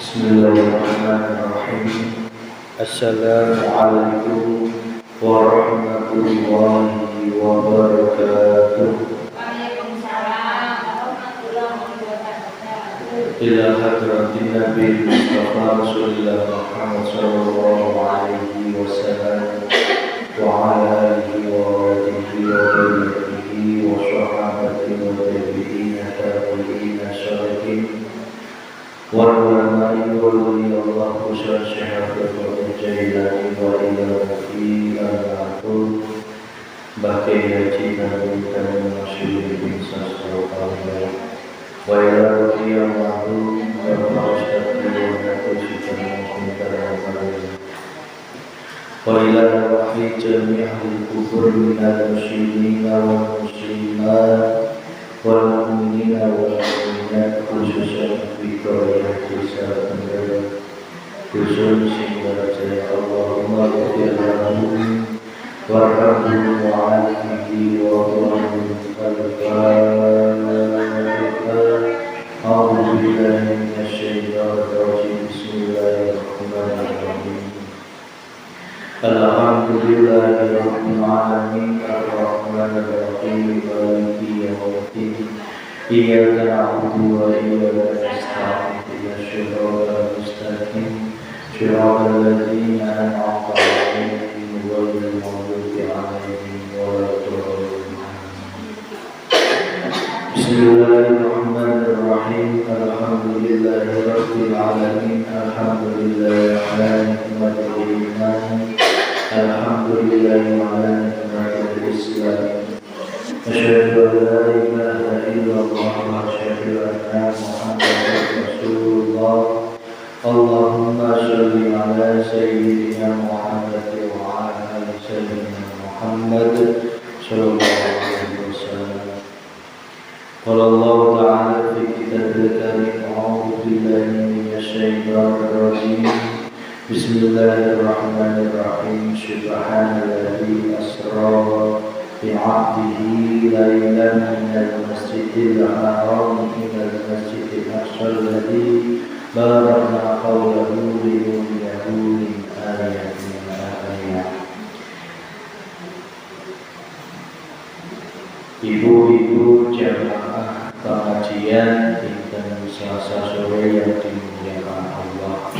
Bismillahirrahmanirrahim. Assalamualaikum warahmatullahi wabarakatuh. Waalaikumsalam warahmatullahi wabarakatuh. Ila hadratin Nabi Mustafa Rasulullah Muhammad sallallahu alaihi wasallam wa ala alihi wa sahbihi wa barakatuh wa sahabatihi wa tabi'in tabi'in syarikin wa ulama'i Allah khusus syahadat wa jailani wa ila fi al-atul bakai haji nabi dan masyhur bin sallallahu wa ila fi al-atul wa ma'astaqi wa nakushitan wa ila fi jami'il kubur min al-muslimina wal muslimat wal mu'minina wal mu'minat khususan fi qawiyah kisah pendapat khusus sehingga saya Allahumma ghafir lahum warhamhum wa'afihi wa'afihim a'udzu billahi minasyaitonir rajim bismillahirrahmanirrahim alhamdulillahi rabbil alamin arrahmanir rahim maliki yaumiddin iyyaka na'budu wa iyyaka nasta'in ihdinas siratal mustaqim siratal ladzina an'amta 'alaihim ghairil maghdubi 'alaihim waladdallin. Bismillahirrahmanirrahim. Alhamdulillahi rabbil alamin. Alhamdulillahi 'ala ni'matil iman. Alhamdulillahi 'ala ni'matil islam. Asyhadu an la ilaha illallah wa asyhadu anna Muhammadar Rasulullah. Allahumma shalli ala sayyidina Muhammad wa ala ali sayyidina Muhammad sallallahu alaihi wasallam. Qala Allah ta'ala fi kitabil karim a'udzu billahi minasy syaithanir rajim. Bismillahirrahmanirrahim. Subhanalladzi asra bi'abdihi laylan minal masjidil haram ilal masjidil aqsal ladzi barakna hawlahu linuriyahu min ayatina. Ibu-ibu jamaah pengajian dinten Selasa sore yang dimuliakan Allah,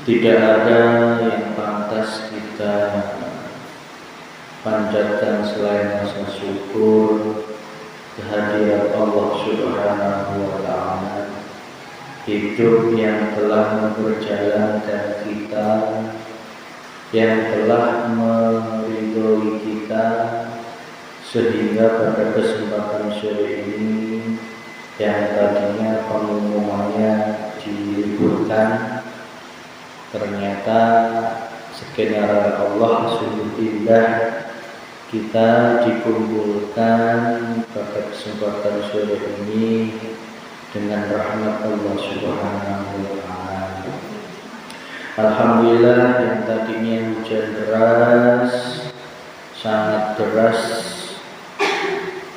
tidak ada yang pantas kita panjatkan selain rasa syukur kehadirat Allah Subhanahu wa ta'ala. Hidup yang telah memperjalankan kita, yang telah meridhoi kita, sehingga pada kesempatan sore ini yang tadinya pengumumannya diliburkan, ternyata skenario Allah sungguh indah. Kita dikumpulkan pada kesempatan sore ini dengan rahmat Allah Subhanahu wa ta'ala. Alhamdulillah, yang tadinya hujan deras, sangat deras,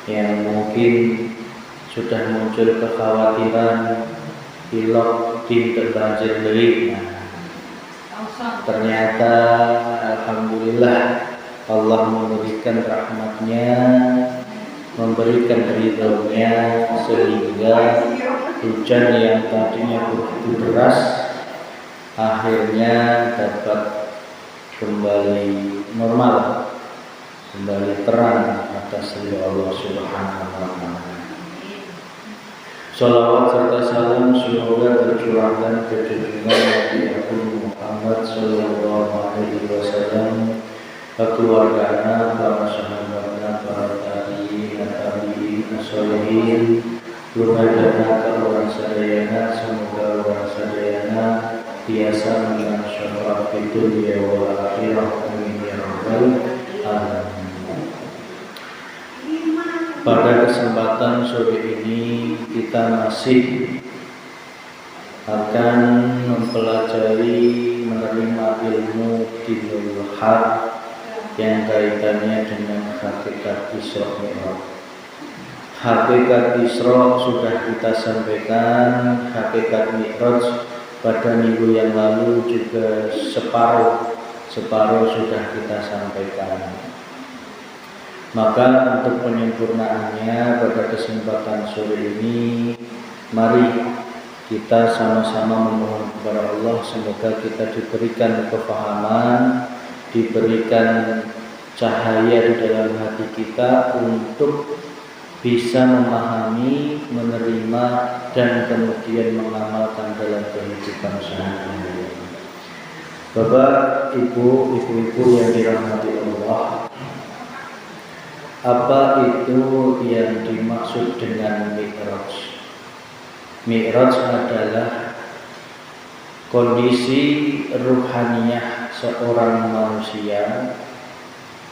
yang mungkin sudah muncul kekhawatiran pilot tindak banjir deui. Ternyata alhamdulillah Allah memberikan rahmatnya, memberikan ridhonya, sehingga hujan yang tadinya begitu deras akhirnya dapat kembali normal, kembali terang atas ridho Allah Subhanahu wa ta'ala. Salawat serta salam semoga tercurahkan ke junjungan Nabi Agung Muhammad sallallahu alaihi wasallam, keluarganya, para sahabatnya, para tabi'in, sholihin, keluarganya, orang sadayana, semoga orang sadayana biasa mengenal syafaat di dunia wal akhirah. Amin ya rabbal alamin. Pada kesempatan sore ini kita masih akan mempelajari, menerima ilmu dinul haq yang kaitannya dengan hakikat Isra Mi'raj. Hakikat Isra sudah kita sampaikan, hakikat Mi'raj pada minggu yang lalu juga separuh sudah kita sampaikan. Maka untuk penyempurnaannya pada kesempatan sore ini, mari kita sama-sama memohon kepada Allah semoga kita diberikan kefahaman, diberikan cahaya di dalam hati kita untuk bisa memahami, menerima, dan kemudian mengamalkan dalam kehidupan sehari-hari. Bapak, ibu-ibu yang dirahmati Allah, apa itu yang dimaksud dengan Mi'raj? Mi'raj adalah kondisi ruhaniyah seorang manusia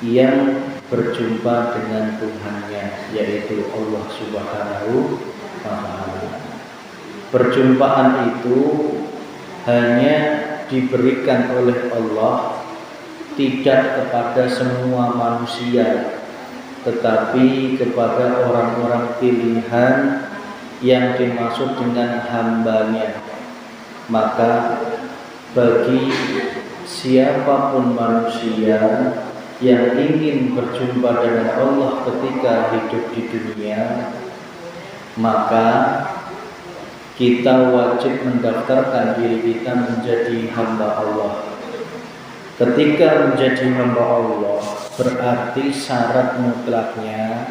yang berjumpa dengan Tuhannya, yaitu Allah Subhanahu wa Ta'ala. Perjumpaan itu hanya diberikan oleh Allah tidak kepada semua manusia, tetapi kepada orang-orang pilihan yang dimaksud dengan hambanya. Maka bagi siapapun manusia yang ingin berjumpa dengan Allah ketika hidup di dunia, maka kita wajib mendaftarkan diri kita menjadi hamba Allah. Ketika menjadi hamba Allah, berarti syarat mutlaknya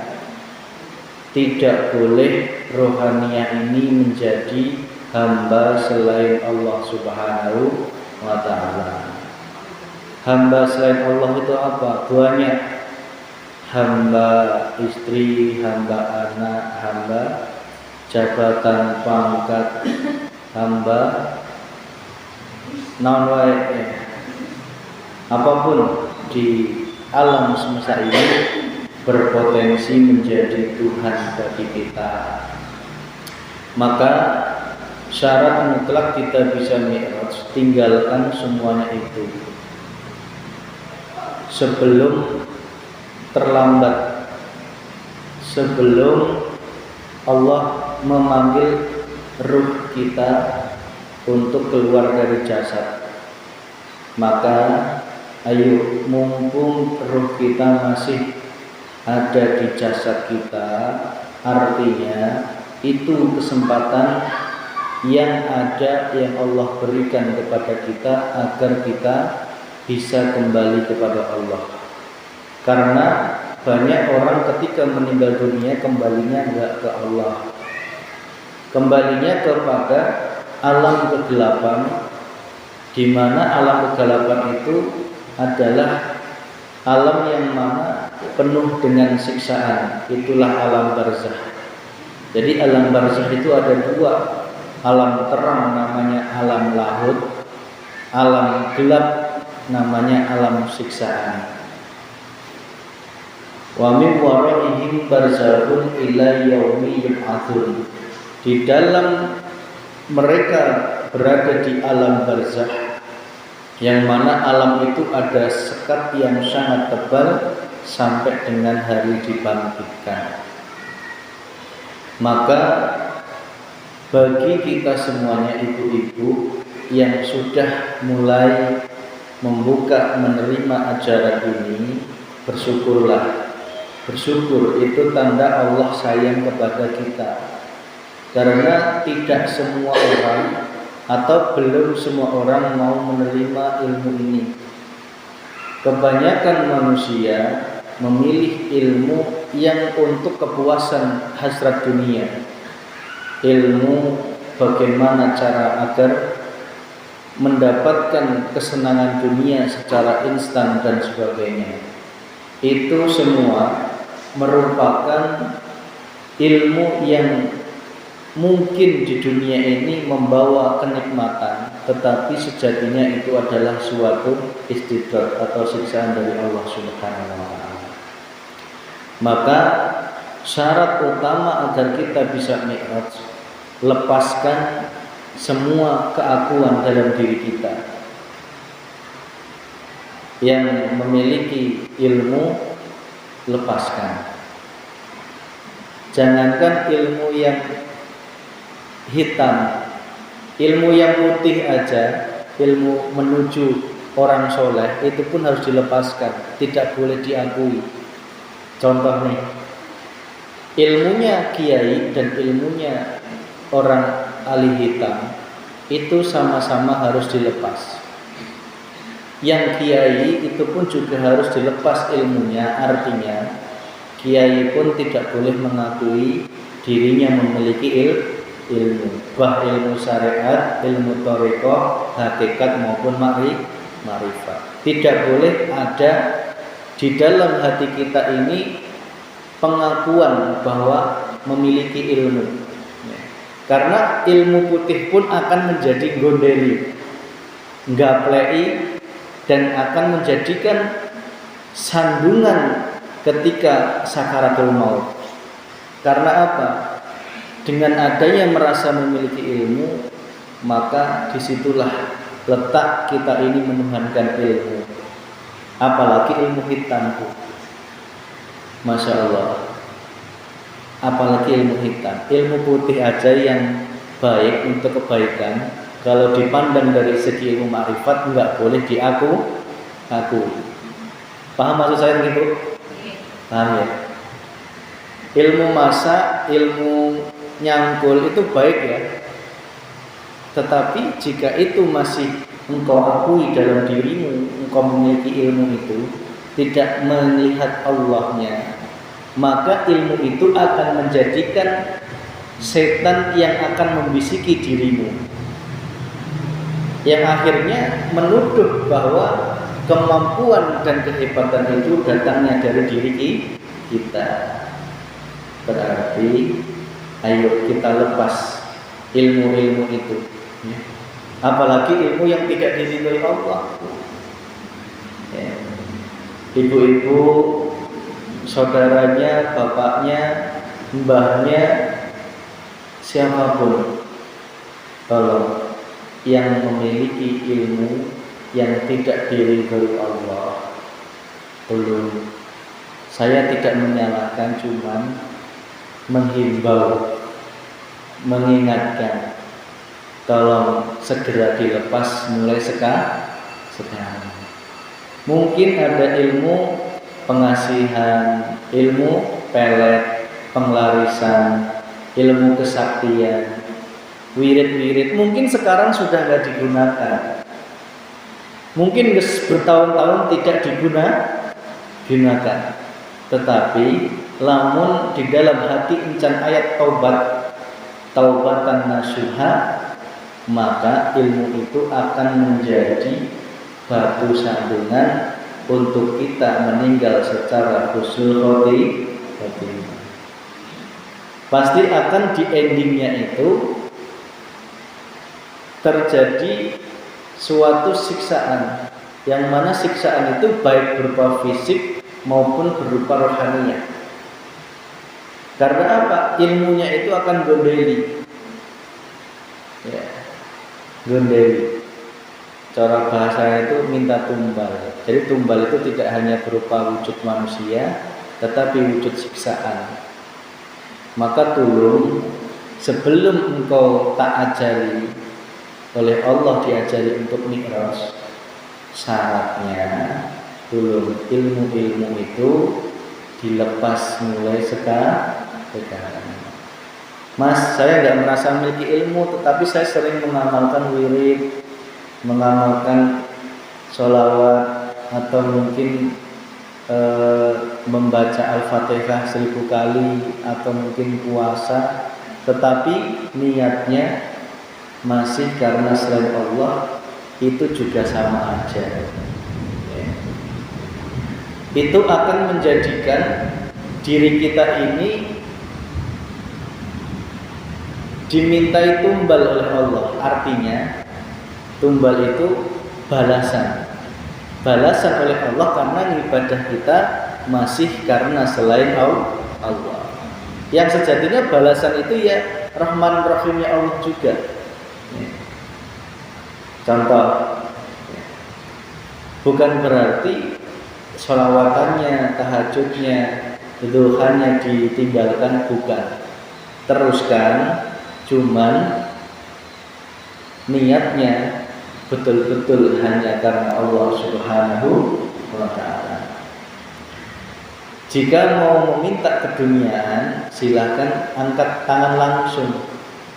tidak boleh rohaniah ini menjadi hamba selain Allah Subhanahu wa Ta'ala. Hamba selain Allah itu apa? Banyak. Hamba istri, hamba anak, hamba jabatan pangkat, hamba apapun di alam semesta ini berpotensi menjadi Tuhan bagi kita. Maka syarat mutlak kita bisa Mi'raj, tinggalkan semuanya itu sebelum terlambat, sebelum Allah memanggil ruh kita untuk keluar dari jasad. Maka ayo, mumpung ruh kita masih ada di jasad kita, artinya itu kesempatan yang ada yang Allah berikan kepada kita agar kita bisa kembali kepada Allah. Karena banyak orang ketika meninggal dunia kembalinya enggak ke Allah, kembalinya kepada alam kegelapan, di mana alam kegelapan itu adalah alam yang mana penuh dengan siksaan. Itulah alam barzakh. Jadi alam barzakh itu ada dua, alam terang namanya alam lahud, alam gelap namanya alam siksaan. Wa min waraihim barzakhun ila yaumi yub'atsun. Di dalam mereka berada di alam barzakh, yang mana alam itu ada sekat yang sangat tebal sampai dengan hari dibangkitkan. Maka bagi kita semuanya ibu-ibu yang sudah mulai membuka menerima ajaran ini, bersyukurlah. Bersyukur itu tanda Allah sayang kepada kita. Karena tidak semua orang atau belum semua orang mau menerima ilmu ini. Kebanyakan manusia memilih ilmu yang untuk kepuasan hasrat dunia. Ilmu bagaimana cara agar mendapatkan kesenangan dunia secara instan dan sebagainya. Itu semua merupakan ilmu yang mungkin di dunia ini membawa kenikmatan, tetapi sejatinya itu adalah suatu istidraj atau siksaan dari Allah Subhanahu wa Ta'ala. Maka syarat utama agar kita bisa Mi'raj, lepaskan semua keakuan dalam diri kita. Yang memiliki ilmu, lepaskan. Jangankan ilmu yang hitam, ilmu yang putih aja, ilmu menuju orang soleh itu pun harus dilepaskan, tidak boleh diakui. Contoh nih, ilmunya kiai dan ilmunya orang ahli hitam itu sama-sama harus dilepas. Yang kiai itu pun juga harus dilepas ilmunya, artinya kiai pun tidak boleh mengakui dirinya memiliki ilmu, baik ilmu syariat, ilmu thariqah, hakikat maupun ma'rifat. Tidak boleh ada di dalam hati kita ini pengakuan bahwa memiliki ilmu. Karena ilmu putih pun akan menjadi gondeli, nggapleki, dan akan menjadikan sandungan ketika sakaratul maut. Karena apa? Dengan adanya merasa memiliki ilmu, maka disitulah letak kita ini menuhankan ilmu. Apalagi ilmu hitam, Masya Allah. Apalagi ilmu hitam, ilmu putih aja yang baik untuk kebaikan, kalau dipandang dari segi ilmu ma'rifat enggak boleh diakui. Paham maksud saya gitu? Paham ya? Ilmu masak, ilmu nyangkul itu baik ya. Tetapi jika itu masih engkau akui dalam dirimu, engkau memiliki ilmu itu, tidak melihat Allahnya, maka ilmu itu akan menjadikan setan yang akan membisiki dirimu, yang akhirnya menuduh bahwa kemampuan dan kehebatan itu datangnya dari diri kita. Berarti ayo kita lepas ilmu-ilmu itu, apalagi ilmu yang tidak diridhoi Allah. Ibu-ibu, saudaranya, bapaknya, mbahnya, siapapun, tolong yang memiliki ilmu yang tidak diridhoi Allah, belum. Saya tidak menyalahkan, cuman menghimbau, mengingatkan, tolong segera dilepas mulai sekarang. Mungkin ada ilmu pengasihan, ilmu pelet, penglarisan, ilmu kesaktian, wirid-wirid, mungkin sekarang sudah tidak digunakan. Mungkin bertahun-tahun tidak digunakan. Tetapi lamun di dalam hati encan ayat taubatan nasuha, maka ilmu itu akan menjadi batu sandungan untuk kita meninggal secara husnul khotimah. Pasti akan di endingnya itu terjadi suatu siksaan, yang mana siksaan itu baik berupa fisik maupun berupa rohaniah. Karena apa? Ilmunya itu akan gondeli. Ya, gondeli. Cara bahasa itu minta tumbal. Jadi tumbal itu tidak hanya berupa wujud manusia, tetapi wujud siksaan. Maka tolong sebelum engkau tak ajari oleh Allah, diajari untuk mi'raj, syaratnya tolong ilmu-ilmu itu dilepas mulai sekarang. Mas, saya tidak merasa memiliki ilmu, tetapi saya sering mengamalkan wirid, mengamalkan sholawat, atau mungkin membaca Al-Fatihah 1000 kali, atau mungkin puasa, tetapi niatnya masih karena selain Allah, itu juga sama aja. Itu akan menjadikan diri kita ini dimintai tumbal oleh Allah. Artinya tumbal itu balasan oleh Allah karena ibadah kita masih karena selain Allah. Yang sejatinya balasan itu ya Rahman Rahimnya Allah juga. Contoh, bukan berarti sholawatannya, tahajudnya, itu hanya ditinggalkan bukan. Teruskan, cuman niatnya betul-betul hanya karena Allah Subhanahu wa ta'ala. Jika mau meminta keduniaan, silakan angkat tangan langsung,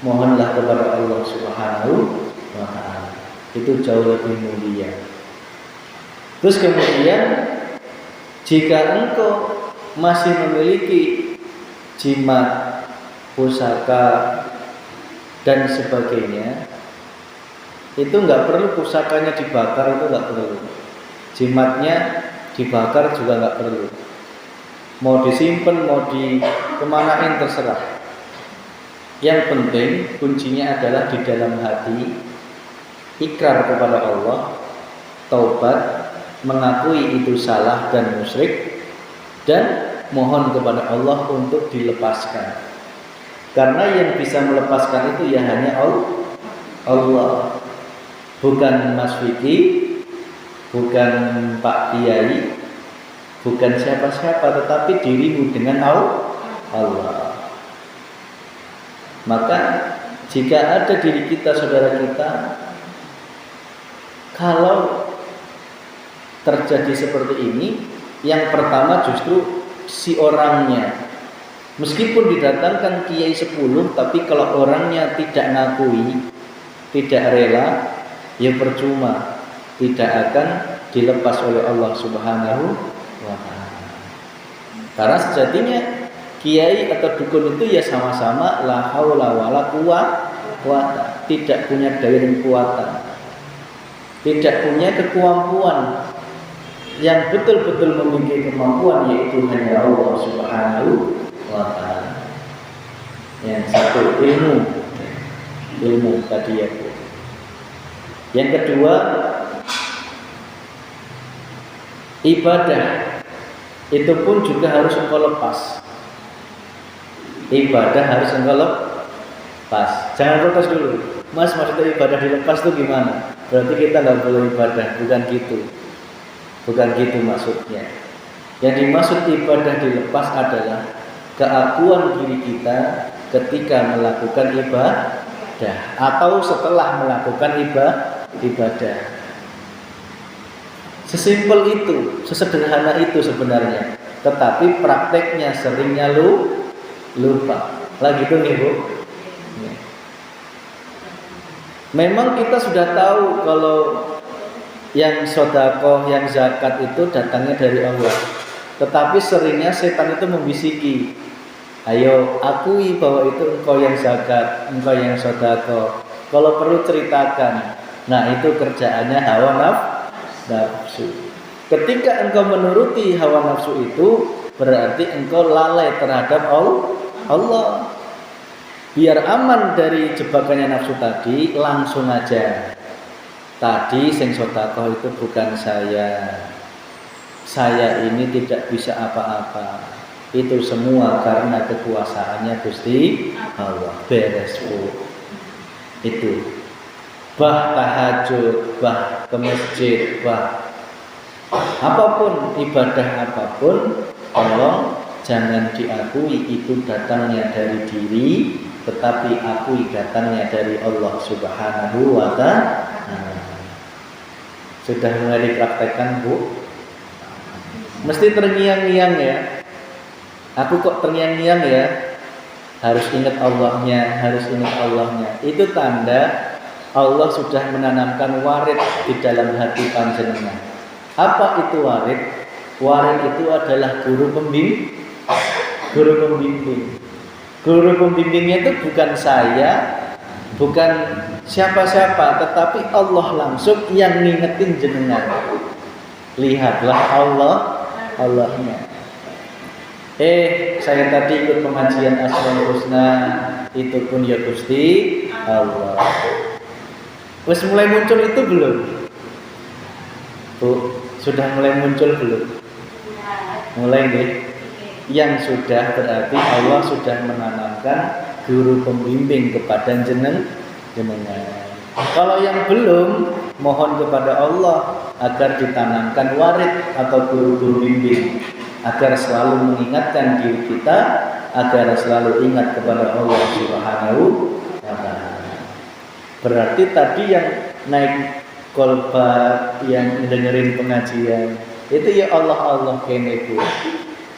mohonlah kepada Allah Subhanahu wa ta'ala. Itu jauh lebih mulia. Terus kemudian, jika engkau masih memiliki jimat, pusaka dan sebagainya, itu nggak perlu pusakanya dibakar, itu nggak perlu. Jimatnya dibakar juga nggak perlu. Mau disimpan, mau dikemanain terserah. Yang penting kuncinya adalah di dalam hati, ikrar kepada Allah, taubat, mengakui itu salah dan musyrik, dan mohon kepada Allah untuk dilepaskan. Karena yang bisa melepaskan itu ya hanya Allah. Bukan Mas Vicky, bukan Pak Kiai, bukan siapa-siapa, tetapi dirimu dengan Allah. Maka jika ada diri kita, saudara kita, kalau terjadi seperti ini, yang pertama justru si orangnya. Meskipun didatangkan kiai 10, tapi kalau orangnya tidak ngakui, tidak rela, ya percuma, tidak akan dilepas oleh Allah Subhanahu wa ta'ala. Karena sejatinya kiai atau dukun itu ya sama-sama la haula wala quwata, tidak punya daya dan kekuatan, tidak punya kemampuan. Yang betul-betul memiliki kemampuan yaitu hanya Allah Subhanahu wa ta'ala. Yang satu ilmu tadi ya. Yang kedua, ibadah itu pun juga harus engkau lepas. Ibadah harus engkau lepas. Jangan protes dulu, Mas, maksudnya ibadah dilepas itu gimana? Berarti kita nggak boleh ibadah, bukan gitu maksudnya. Yang dimaksud ibadah dilepas adalah keakuan diri kita ketika melakukan ibadah atau setelah melakukan ibadah. Sesimpel itu, sesederhana itu sebenarnya. Tetapi prakteknya seringnya lupa. Lagi itu nih Bu. Memang kita sudah tahu kalau yang sedekah, yang zakat itu datangnya dari Allah. Tetapi seringnya setan itu membisiki, ayo akui bahwa itu engkau yang zakat, engkau yang sedekah. Kalau perlu ceritakan. Nah, itu kerjaannya hawa nafsu. Ketika engkau menuruti hawa nafsu itu, berarti engkau lalai terhadap Allah. Biar aman dari jebakannya nafsu tadi, langsung aja. Tadi sing sedekah itu bukan saya. Saya ini tidak bisa apa-apa. Itu semua karena kekuasaannya Gusti Allah. Beres Bu. Itu. Bah tahajud, bah ke masjid, bah apapun, ibadah apapun, tolong jangan diakui itu datangnya dari diri, tetapi akui datangnya dari Allah Subhanahu wa ta'ala. Sudah mulai dipraktekkan Bu? Mesti terngiang-ngiang ya. Aku kok terngiang-ngiang ya? Harus ingat Allahnya, harus ingat Allahnya. Itu tanda Allah sudah menanamkan warid di dalam hati panjenengan. Apa itu warid? Warid itu adalah guru pembimbing. Guru pembimbingnya itu bukan saya, bukan siapa-siapa, tetapi Allah langsung yang ngingetin jenengan. Lihatlah Allahnya. Saya tadi ikut pengajian Asmaul Husna, itu pun ya Gusti Allah. Wes mulai muncul itu belum? Bu, sudah mulai muncul belum? Mulai deh. Yang sudah berarti Allah sudah menanamkan guru pembimbing kepada jenengan. Kalau yang belum, mohon kepada Allah agar ditanamkan warid atau guru bimbing agar selalu mengingatkan diri kita agar selalu ingat kepada Allah Subhanahu wa taala. Berarti tadi yang naik kolbat, yang dengerin pengajian, itu ya Allah kene ku.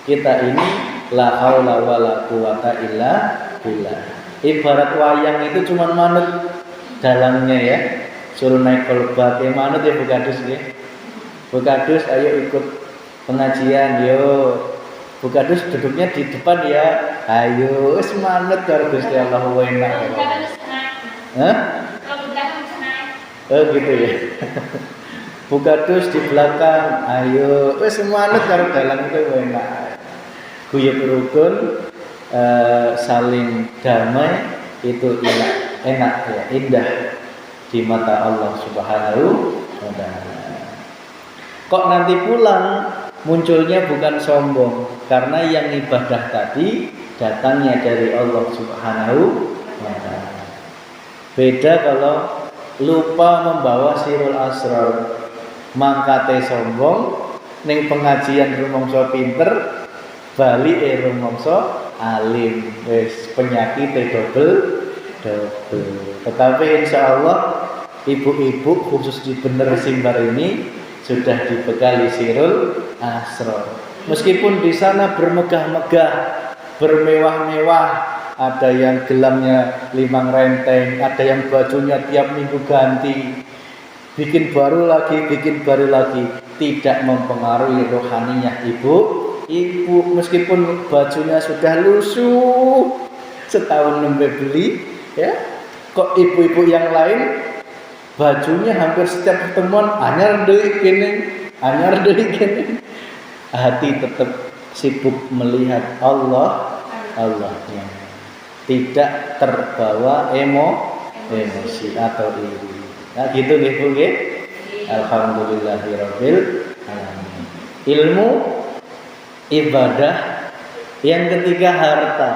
Kita ini la haula wala quwata illa billah. Ibarat wayang itu cuma manut dalangnya ya. Suruh naik kolbat ya manut ya Bukadus ya. Bukadus ayo ikut pengajian yo. Bukadus duduknya di depan ya. Ayo wis manut karo Gusti Allah enak. Hah? Oh gitu ya. Bukadus di belakang. Ayo wis manut karo dalang itu enak. Guyub rukun saling damai itu enak ya, indah di mata Allah Subhanahu wa taala. Kok nanti pulang munculnya bukan sombong karena yang ibadah tadi datangnya dari Allah Subhanahu wa taala. Beda kalau lupa membawa sirul asrar, mangkate sombong ning pengajian rumangsa pinter bali rumangsa alim, wis penyakit double. Tetapi insya Allah ibu-ibu khusus di Bener Simbar ini sudah dibekali sirul asrar. Meskipun di sana bermegah-megah, bermewah-mewah, ada yang gelamnya 5 renteng, ada yang bajunya tiap minggu ganti, bikin baru lagi, tidak mempengaruhi rohaninya ibu. Meskipun bajunya sudah lusuh setahun nembe beli ya, kok ibu-ibu yang lain bajunya hampir setiap pertemuan anyar deui kene, hati tetap sibuk melihat Allahnya, tidak terbawa emosi atau iri. Nah gitu nggih Bu nggih. Alhamdulillahirabbil alamin. Ilmu, ibadah, yang ketiga harta.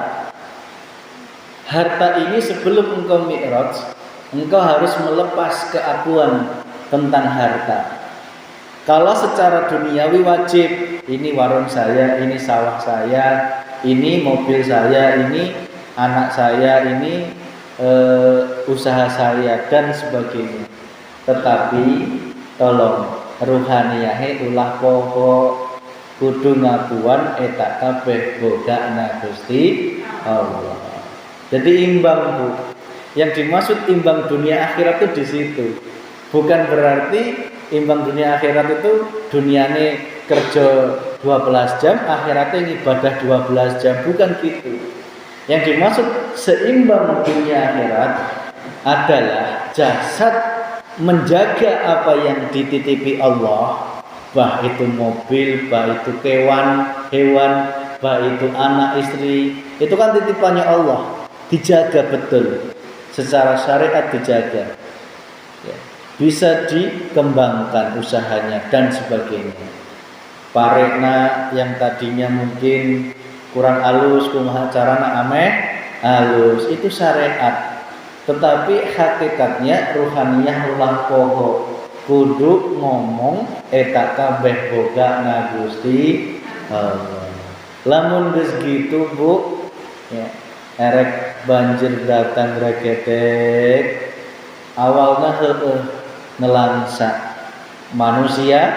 Harta ini sebelum engkau mi'raj, engkau harus melepas keakuan tentang harta. Kalau secara duniawi wajib, ini warung saya, ini sawah saya, ini mobil saya, ini anak saya, ini usaha saya dan sebagainya. Tetapi tolong ruhaniyahe ulah pokok, kudu ngakuan eta kabeh bogana Gusti Allah. Jadi imbang Bu. Yang dimaksud imbang dunia akhirat itu di situ. Bukan berarti imbang dunia akhirat itu duniane kerja 12 jam, akhiratnya ibadah 12 jam, bukan gitu. Yang dimaksud seimbang dunia akhirat adalah jasad menjaga apa yang dititipi Allah, bah itu mobil, bah itu hewan, bah itu anak istri, itu kan titipannya Allah, dijaga betul, secara syariat dijaga, ya. Bisa dikembangkan usahanya dan sebagainya. Parekna yang tadinya mungkin kurang halus, kumaha carana ameh halus, itu syariat. Tetapi hakikatnya ruhaniyah ulah poho, kudu ngomong eta kabeh boga na Gusti Allah. Lamun geus gitu Bu, ya, erek banjir datang regetek, awalnya ngelangsa manusia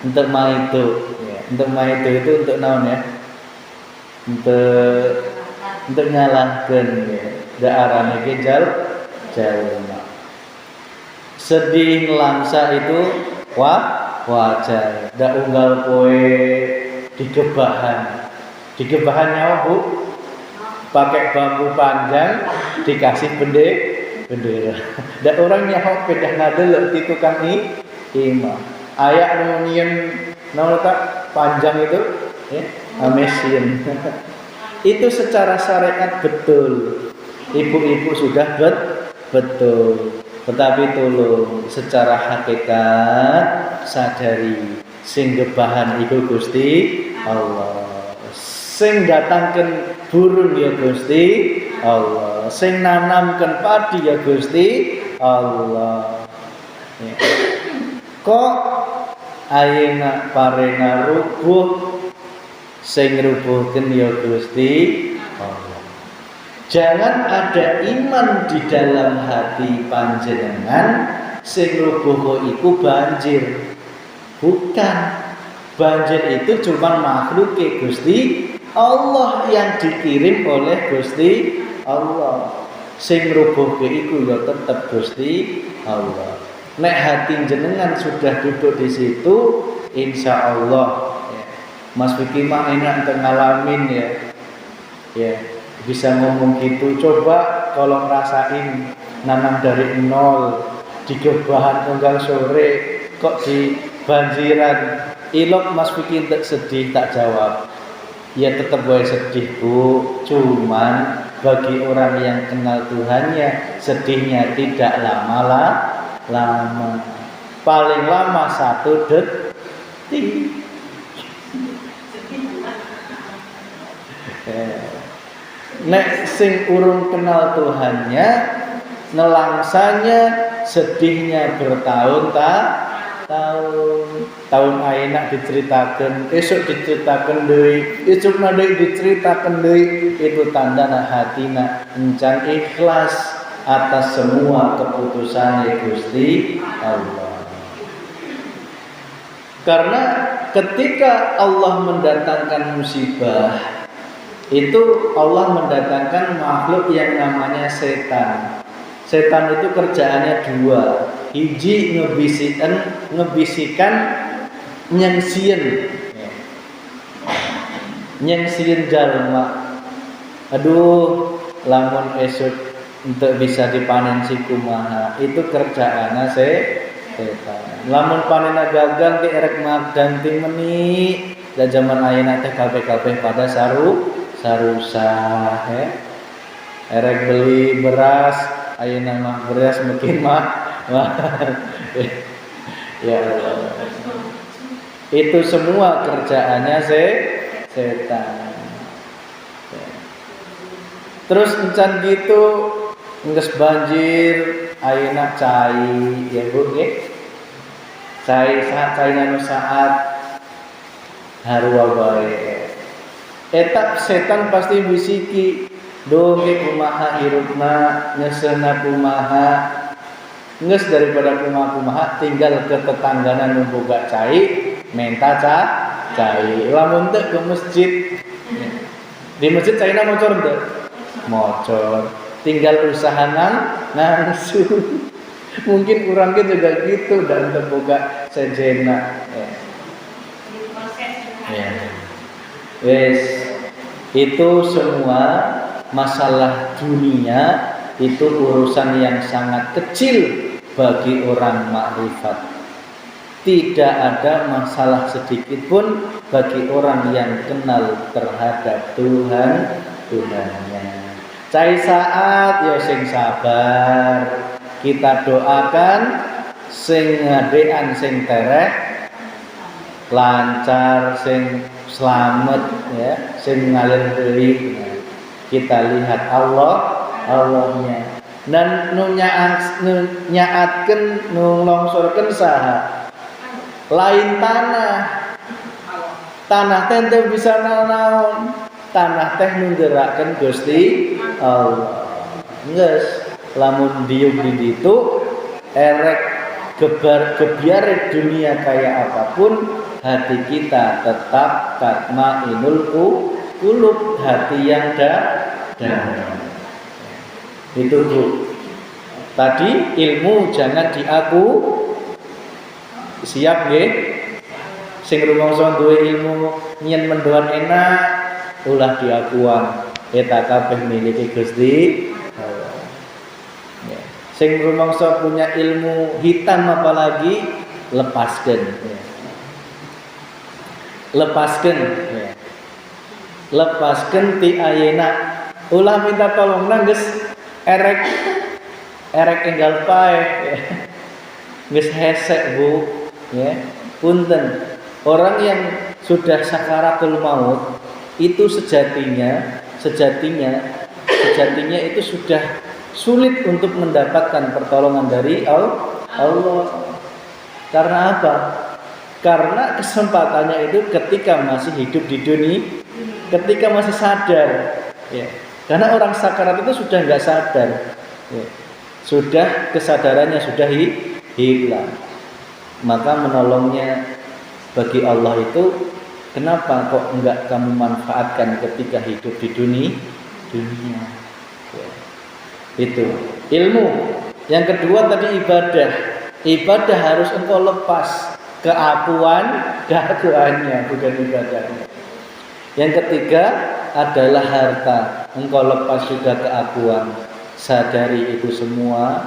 untuk maitu, ya. Untuk maitu itu untuk naon ya? Untuk nyalahkan ya. Daarane ge jalma. Sedih ngelangsa itu wajar. Da unggal poe digebahan. Digebahan nyawa Bu. Pakai bambu panjang dikasih bendera. Da orang nyaho pedah ngadel di tukang imah. Ayak nunien naon tak panjang itu ya, amesin. Itu secara syariat betul. Ibu-ibu sudah betul. Tetapi tolong secara hakikat sadari sing gebahan iku Gusti Allah. Sing datangkan burung ya Gusti Allah, sing nanamkan padi ya Gusti Allah. Ya. Kok ayeuna parena rubuh sing ngrubuhken ya Gusti Allah. Jangan ada iman di dalam hati panjenengan sing ngrubuh iku banjir. Bukan. Banjir itu cuma makhluk Gusti Allah yang dikirim oleh Gusti Allah. Sing ngrubuhke iku ya tetep Gusti Allah. Nek hati jenengan sudah duduk di situ, insya Allah ya. Mas Vicky mah enak ngalamin ya. Ya, bisa ngomong gitu. Coba kalau ngerasain nanam dari nol di gebahan tunggal sore kok di banjiran. Ilok Mas Vicky sedih tak jawab. Ya tetap boleh sedih Bu. Cuman bagi orang yang kenal Tuhannya, sedihnya tidak lama. Paling lama 1 detik. Nek sing urung kenal Tuhannya, nelangsanya sedihnya bertahun-tahun. Tahun enak diceritakan, esok diceritakan deui, esok deui diceritakan deui. Itu tanda hatina encan ikhlas atas semua keputusan Gusti Allah. Karena ketika Allah mendatangkan musibah, itu Allah mendatangkan makhluk yang namanya setan. Setan itu kerjaannya 2. Hiji ngebisikan nyengsieun jalma. Aduh, lamun esuk untuk bisa dipanen si kumaha. Itu kerjaannya setan. Lamun panenna gagal ke erek magdanti meni. Dan zaman ayeuna teh kabeh-kabeh pada sarusah ya. Erek beli beras, ayeuna mah beras mungkin mah ya Allah. Itu semua kerjaannya setan. Terus encan gitu nges banjir ayeuna cai ya Bu nggih. Cai saat harua bae. Eta setan pasti bisiki, "Duh ge kumaha hirupna, nyeuseuna kumaha." Nges daripada kumaha tinggal ke tetanggana nu boga cai, menta cai. Lamun teu ke masjid. Di masjid caina mocor teu? Mocor. Tinggal usaha nangsu. Mungkin urang ge juga gitu dan teu boga sejena. Ya. Yes. Itu semua masalah dunia itu urusan yang sangat kecil bagi orang makrifat. Tidak ada masalah sedikit pun bagi orang yang kenal terhadap Tuhannya. Cai saat ya sing sabar. Kita doakan sing ngadean sing tereh lancar, sing selamat ya, sing ngalir deui. Kita lihat Allahnya. Dan nu nyaatkeun nu longsorkeun saha? Lain tanah teh teu bisa naon. Tanah teh nu geurakeun Gusti Allah. Geus lamun diuk di ditu erek gebiar dunia kayak apapun, hati kita tetap tatmainul qulub, hati yang damai. Itu Bu. Tadi ilmu jangan diaku. Siap nggih? Sing rumangsa duwe ilmu nyen mendoan enak, ulah diakuan. Eta kabeh miliki Gusti Allah. Ya. Sing rumangsa punya ilmu hitam apalagi lepaskeun. Ya. Lepaskeun ti ayeuna. Ulah minta tolong geus erek enggal pae ya. Geus hese Bu ya. Punten. Orang yang sudah sakaratul maut itu sejatinya itu sudah sulit untuk mendapatkan pertolongan dari Allah. Karena apa? Karena kesempatannya itu ketika masih hidup di dunia, ketika masih sadar, ya. Karena orang sakarat itu sudah nggak sadar, ya. Sudah kesadarannya sudah hilang. Maka menolongnya bagi Allah itu, kenapa kok enggak kamu manfaatkan ketika hidup di dunia? Ya. Itu ilmu. Yang kedua tadi ibadah. Ibadah harus engkau lepas keakuannya, bukan ibadahnya. Yang ketiga adalah harta. Engkau lepas juga keakuan. Sadari itu semua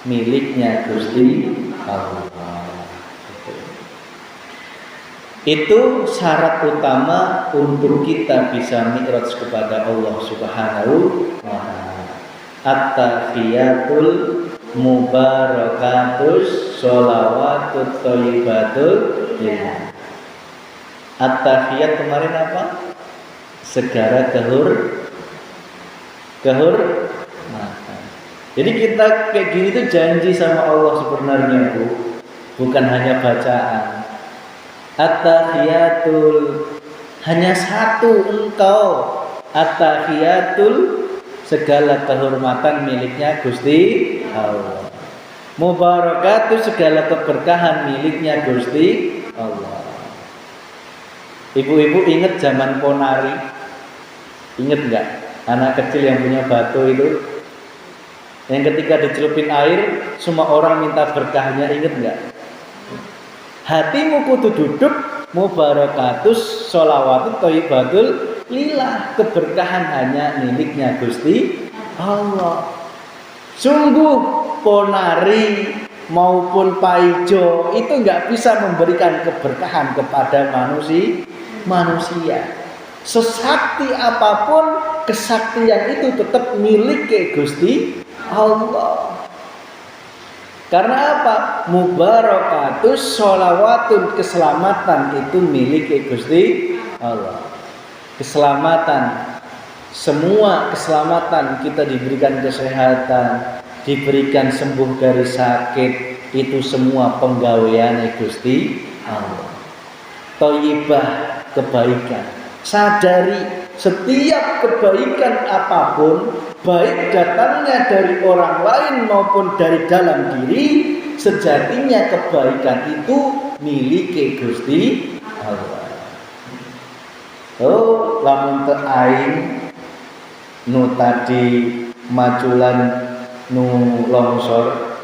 miliknya Gusti Allah. Itu syarat utama untuk kita bisa mi'raj kepada Allah Subhanahu wa ta'ala. At-tahiyatul mubarakatus sholawatut thayyibatul lillah. At-tahiyat kemarin apa? Segala kehormatan. Jadi kita kayak gini tuh janji sama Allah sebenarnya, Bu. Bukan hanya bacaan. At-tahiyatul, hanya satu engkau. At-tahiyatul, segala kehormatan miliknya Gusti Allah. Mubarakatuh, segala keberkahan miliknya Gusti Allah. Ibu-ibu ingat zaman Ponari? Ingat enggak? Anak kecil yang punya batu itu, yang ketika dicelupin air semua orang minta berkahnya, ingat enggak? Hatimu kudu duduk mubarakatus sholawatut thayyibatul lillah, keberkahan hanya miliknya Gusti Allah. Sungguh Ponari maupun Paijo itu enggak bisa memberikan keberkahan kepada manusia. Sesakti apapun kesaktian itu tetap milik Gusti Allah. Karena apa? Mubarakatus sholawatun, keselamatan itu milik Gusti Allah. Keselamatan, semua keselamatan, kita diberikan kesehatan, diberikan sembuh dari sakit, itu semua penggawean Gusti Allah. Thayyibah, kebaikan. Sadari setiap kebaikan apapun, baik datangnya dari orang lain maupun dari dalam diri, sejatinya kebaikan itu milik Gusti Allah. Oh, lamun teu aing nu tadi maculan nu longsor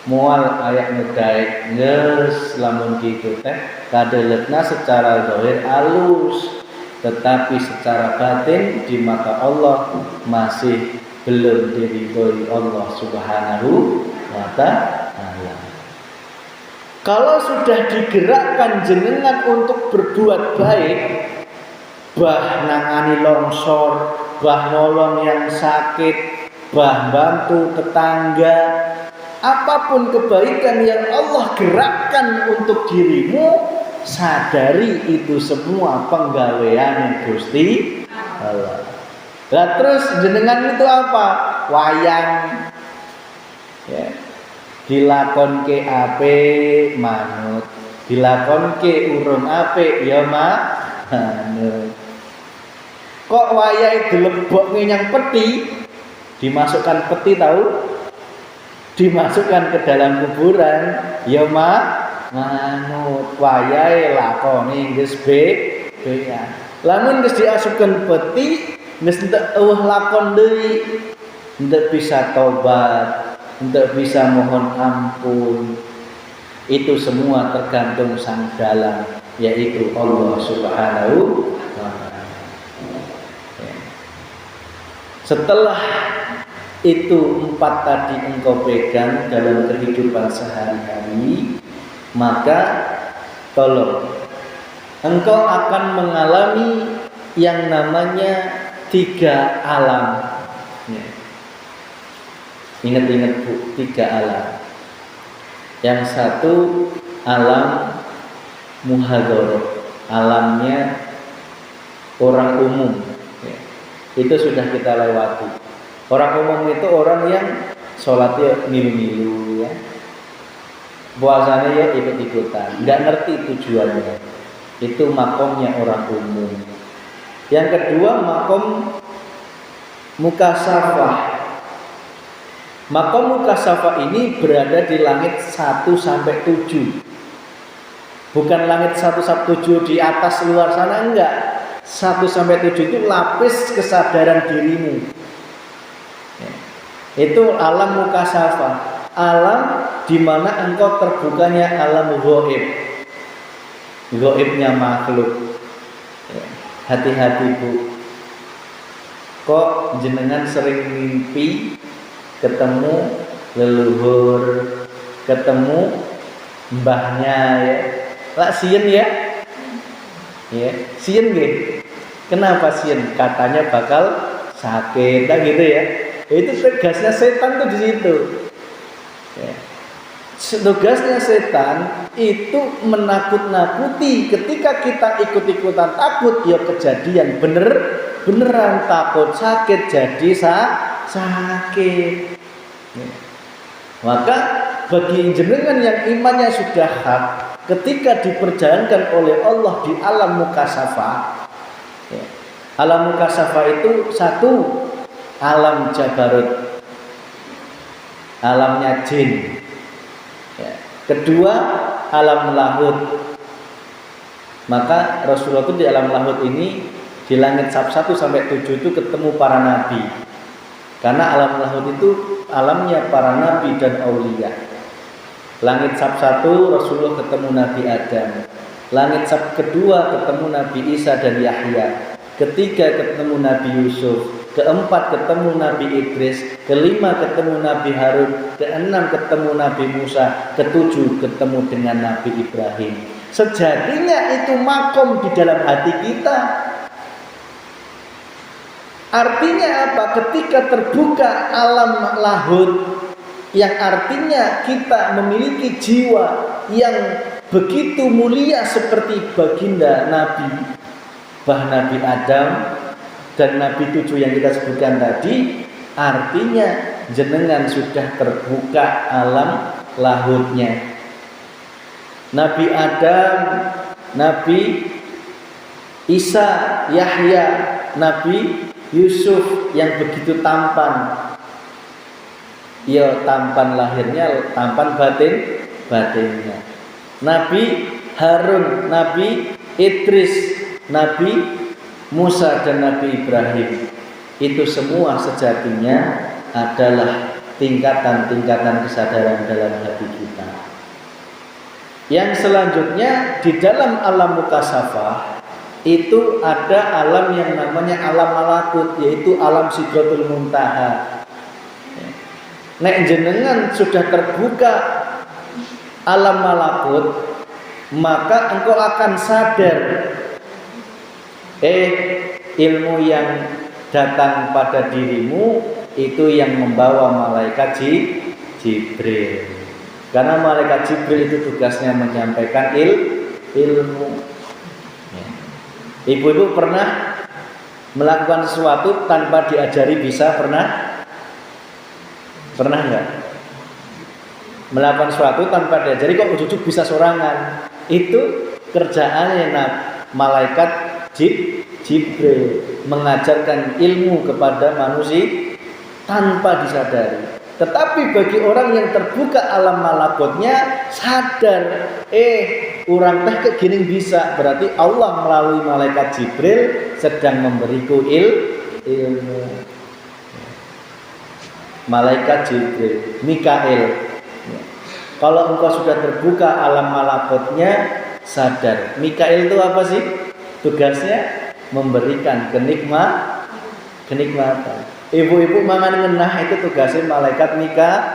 moal aya nu daek geus, lamun kitu teh kadeletna secara zahir alus, tetapi secara batin di mata Allah masih belum diridhoi Allah Subhanahu wa ta'ala. Kalau sudah digerakkan jenengan untuk berbuat baik, bah nangani longsor, bah nolong yang sakit, bah bantu tetangga, apapun kebaikan yang Allah gerakkan untuk dirimu, sadari itu semua penggawean Gusti Allah. Lah terus jenengan itu apa? Wayang, ya. Dilakonke ape manut, dilakonke urung ape ya manut. Kok wayahe dilebokne nyang peti, dimasukkan peti tahu? Dimasukkan ke dalam kuburan ya manut. Wayahe lakone geus bean. Lamun geus diasupkeun peti, geus entek eueuh lakon deui, entek bisa tobat, entek bisa mohon ampun. Itu semua tergantung sang dalang, yaitu Allah Subhanahu wa ta'ala. Setelah itu 4 tadi engkau pegang dalam kehidupan sehari-hari, maka tolong engkau akan mengalami yang namanya 3 alam. Ya. Ingat-ingat Bu, 3 alam. Yang satu alam muhadharah, alamnya orang umum. Ya. Itu sudah kita lewati. Orang umum itu orang yang sholatnya milu-milu, ya. puasanya ya ikut-ikutan, nggak ngerti tujuannya. Itu makomnya orang umum. Yang kedua, makom mukasafah. Makom mukasafah ini berada di langit 1 sampai 7. Bukan langit 1 sampai 7 di atas luar sana, enggak. 1 sampai 7 itu lapis kesadaran dirimu. Itu alam mukasafah, alam di mana engkau terbukanya alam ghaib. Ghaibnya makhluk. Hati-hati Bu. Kok jenengan sering mimpi ketemu leluhur, ketemu mbahnya ya. Lah sieun ya. Ya, sieun nggih. Kenapa sieun? Katanya bakal sakit, kan gitu ya. Itu tugasnya setan tuh di situ. Ya. Tugasnya setan itu menakut-nakuti. Ketika kita ikut-ikutan takut, ya kejadian beneran takut, sakit jadi sakit. Ya. Maka bagi jenengan yang imannya sudah hak, ketika diperjalankan oleh Allah di alam mukasafah, ya. Alam mukasafah itu satu, alam jabarut, alamnya jin. Ya. Kedua, alam lahut. Maka Rasulullah itu di alam lahut ini, di langit 1 sampai 7 itu ketemu para nabi. Karena alam lahut itu alamnya para nabi dan aulia. Langit 1 Rasulullah ketemu Nabi Adam. Langit kedua ketemu Nabi Isa dan Yahya. Ketiga ketemu Nabi Yusuf. Keempat ketemu Nabi Idris. Kelima ketemu Nabi Harun. Keenam ketemu Nabi Musa. Ketujuh ketemu dengan Nabi Ibrahim. Sejatinya itu makom di dalam hati kita. Artinya apa? Ketika terbuka alam lahut, yang artinya kita memiliki jiwa yang begitu mulia seperti baginda Nabi, Nabi Adam dan Nabi 7 yang kita sebutkan tadi, artinya jenengan sudah terbuka alam lahutnya. Nabi Adam, Nabi Isa, Yahya, Nabi Yusuf yang begitu tampan. Ya tampan lahirnya, tampan batinnya. Nabi Harun, Nabi Idris, Nabi Musa dan Nabi Ibrahim, itu semua sejatinya adalah tingkatan-tingkatan kesadaran dalam hati kita. Yang selanjutnya di dalam alam mukasafah itu ada alam yang namanya alam malakut, yaitu alam sidratul muntaha. Nek jenengan sudah terbuka alam malakut, maka engkau akan sadar ilmu yang datang pada dirimu itu yang membawa malaikat Jibril. Karena malaikat Jibril itu tugasnya menyampaikan ilmu. Ibu-ibu pernah melakukan sesuatu tanpa diajari bisa? Pernah enggak? Melakukan sesuatu tanpa diajari kok ujuk-ujuk bisa sorangan. Itu kerjaannya malaikat Jibril, mengajarkan ilmu kepada manusia tanpa disadari. Tetapi bagi orang yang terbuka alam malakutnya, sadar, orang teh kayak gini bisa, berarti Allah melalui malaikat Jibril sedang memberiku ilmu. Malaikat Jibril, Mikail. Kalau engkau sudah terbuka alam malakutnya, sadar. Mikail itu apa sih? Tugasnya memberikan kenikmatan. Ibu-ibu mangan ngenah itu tugasnya malaikat Mikail.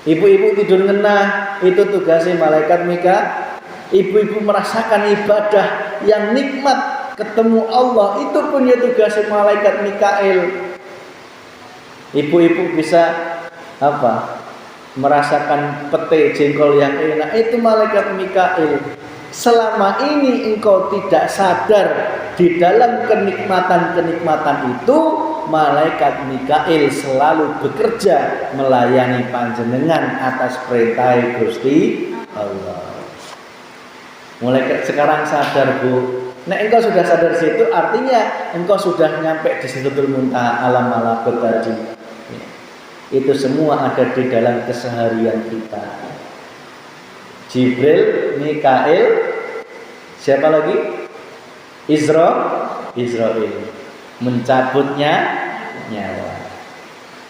Ibu-ibu tidur ngenah itu tugasnya malaikat Ibu-ibu merasakan ibadah yang nikmat ketemu Allah, itu punya tugasnya malaikat Mikail. Ibu-ibu bisa merasakan pete jengkol yang enak, itu malaikat Mikail. Selama ini engkau tidak sadar di dalam kenikmatan-kenikmatan itu, malaikat Mikail selalu bekerja melayani panjenengan atas perintah Gusti Allah. Mulai sekarang sadar Bu. Nek engkau sudah sadar situ, artinya engkau sudah nyampe di Sidratul Muntaha alam malakut tadi. Itu semua ada di dalam keseharian kita. Jibril, Mikail, siapa lagi? Israil. Mencabutnya nyawa.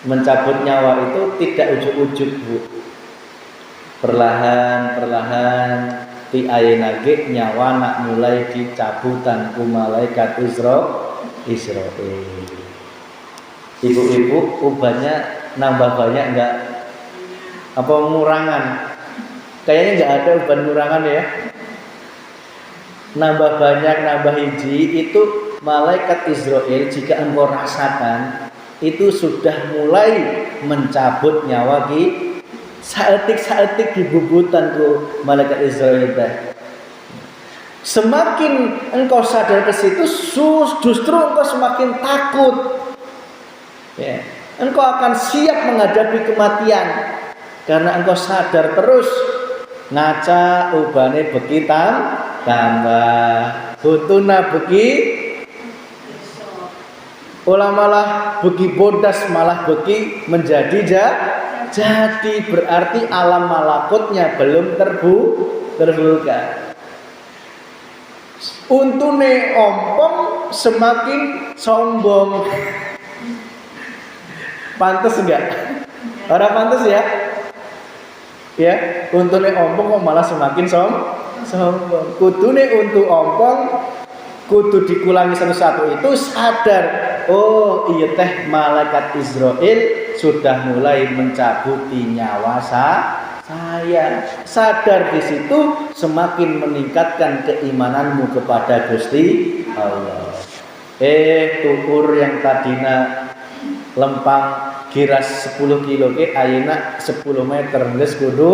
Mencabut nyawa itu tidak ujuk-ujuk Bu. Perlahan ti ayenage nyawa nak mulai dicabutan ku malaikat Israil. Ibu-ibu ubannya nambah banyak enggak? Apa ngurangan? Kayaknya enggak ada uban ngurangan ya. Nambah banyak, nambah hiji itu malaikat Israil jika engkau rasakan itu sudah mulai mencabut nyawa ki saetik di bubutan ku malaikat Israil teh. Semakin engkau sadar ke situ, justru engkau semakin takut. Ya, engkau akan siap menghadapi kematian karena engkau sadar terus ngaca ubane beki tambah hutuna beki malah beki bodas malah beki menjadi jadi berarti alam malakutnya belum terbuka. Untune ompong semakin sombong. Pantes enggak? Orang pantes ya? Ya, untune ompong kok malah semakin sombong. Kudune untu ompong kudu dikulangi satu-satu itu sadar. Oh iya teh malaikat Israil sudah mulai mencabuti nyawa saya. Sadar di situ semakin meningkatkan keimananmu kepada Gusti Allah. Tukur yang tadina lempang giras 10 kilo ke ayeuna 10 meter geus kudu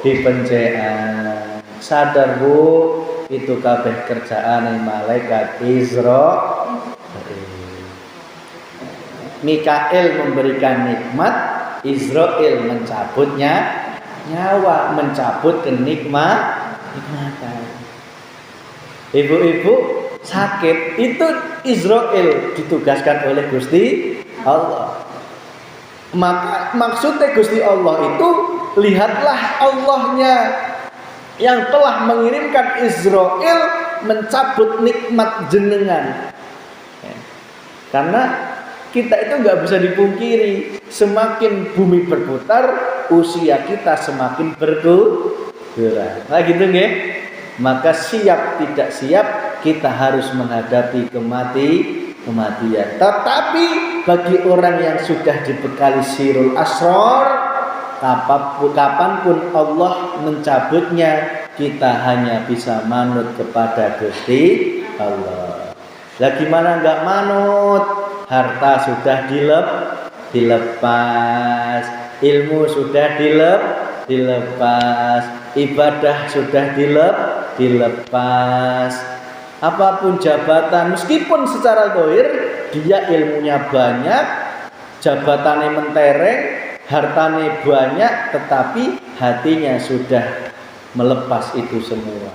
dipencean. Sadar Bu, itu kabeh kerjaan malaikat Israil. Mikail memberikan nikmat, Israil mencabutnya nyawa, mencabut kenikmatan. Ibu-ibu sakit itu Israil ditugaskan oleh Gusti Allah. Maka maksudnya Gusti Allah itu lihatlah Allahnya yang telah mengirimkan Israil mencabut nikmat jenengan. Karena kita itu nggak bisa dipungkiri, semakin bumi berputar, usia kita semakin berkurang. Nah gitu nggih. Maka siap tidak siap kita harus menghadapi kematian. Tetapi bagi orang yang sudah dibekali sirul asrar, kapanpun Allah mencabutnya, kita hanya bisa manut kepada Gusti Allah. Lah gimana nggak manut? Harta sudah dilepas, ilmu sudah dilepas, ibadah sudah dilepas, apapun jabatan, meskipun secara zahir dia ilmunya banyak, jabatannya mentereng, hartanya banyak, tetapi hatinya sudah melepas itu semua.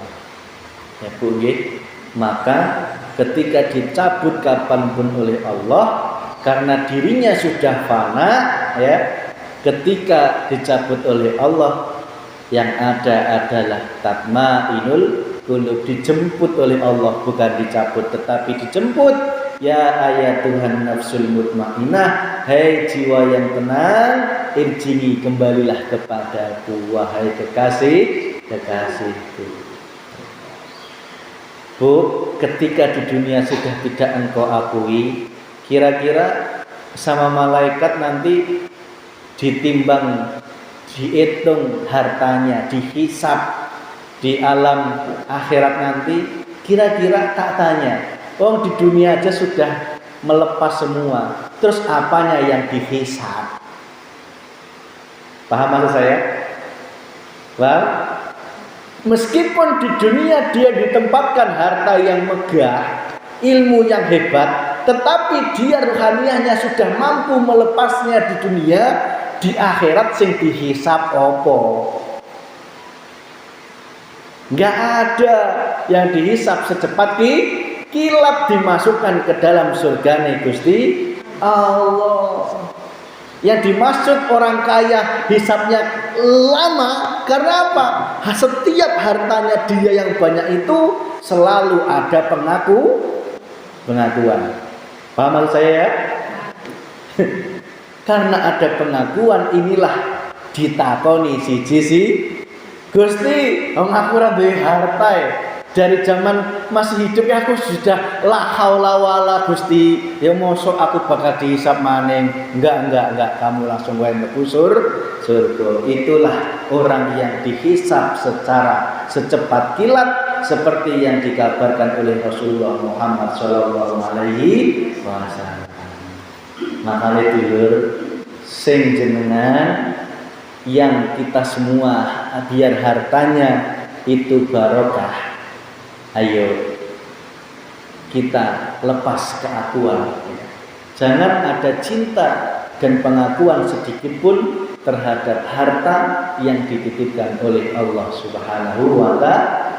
Ya Bu nggih. Maka ketika dicabut kapanpun oleh Allah, karena dirinya sudah fana, ya, ketika dicabut oleh Allah, yang ada adalah tatmainul qulub, dijemput oleh Allah, bukan dicabut tetapi dijemput. Ya ayat Tuhan nafsul mutmainnah, hai jiwa yang tenang, irji'i, kembalilah kepadaku wahai kekasihku. Bu, ketika di dunia sudah tidak engkau akui, kira-kira sama malaikat nanti ditimbang, dihitung hartanya, dihisab di alam akhirat nanti, kira-kira tak tanya. Oh di dunia aja sudah melepas semua, terus apanya yang dihisab? Paham maksud saya? Well, meskipun di dunia dia ditempatkan harta yang megah, ilmu yang hebat, tetapi dia ruhaniahnya sudah mampu melepasnya di dunia, di akhirat sing dihisab apa? Enggak ada yang dihisab secepat kilat dimasukkan ke dalam surgane Gusti Allah. Yang dimaksud orang kaya hisabnya lama karena apa? Setiap hartanya dia yang banyak itu selalu ada pengakuan. Paham maksud saya ya? Karena ada pengakuan inilah ditakoni siji Gusti, aku ora duwe harta ya. Dari zaman masih hidup ya aku sudah la haula wala Gusti. Ya mosok aku bakal dihisab maning. Enggak, kamu langsung wae mlebu surga. Itulah orang yang dihisab secara secepat kilat seperti yang dikabarkan oleh Rasulullah Muhammad sallallahu alaihi wasallam. Makanya dulur sing jenengan yang kita semua biar hartanya itu barokah. Ayo kita lepas keakuan. Jangan ada cinta dan pengakuan sedikit pun terhadap harta yang dititipkan oleh Allah Subhanahu wa ta'ala.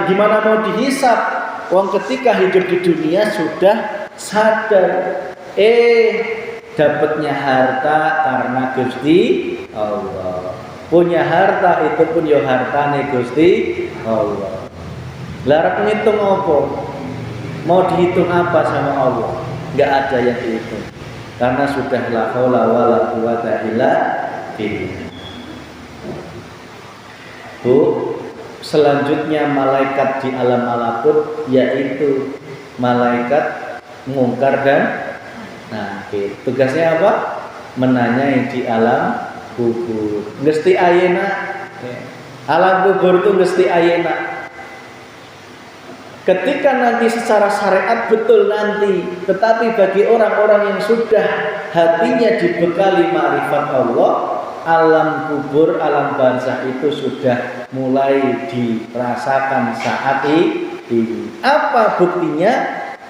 Gimana mau dihisab? Wong ketika hidup di dunia sudah sadar dapatnya harta karena Gusti Allah. Punya harta itu pun ya hartane Gusti Allah. Larang ngitung apa? Mau dihitung apa sama Allah? Enggak ada yang dihitung. Karena sudah la haula wala quwata illa billah. Bu, selanjutnya malaikat di alam malakut yaitu malaikat mungkar dan nakir. Tugasnya apa? Menanyai di alam kubur. Ngesti ayena. Alam kubur itu ngesti ayena. Ketika nanti secara syariat betul nanti, tetapi bagi orang-orang yang sudah hatinya dibekali ma'rifat Allah, alam kubur, alam barzakh itu sudah mulai dirasakan saat ini. Apa buktinya?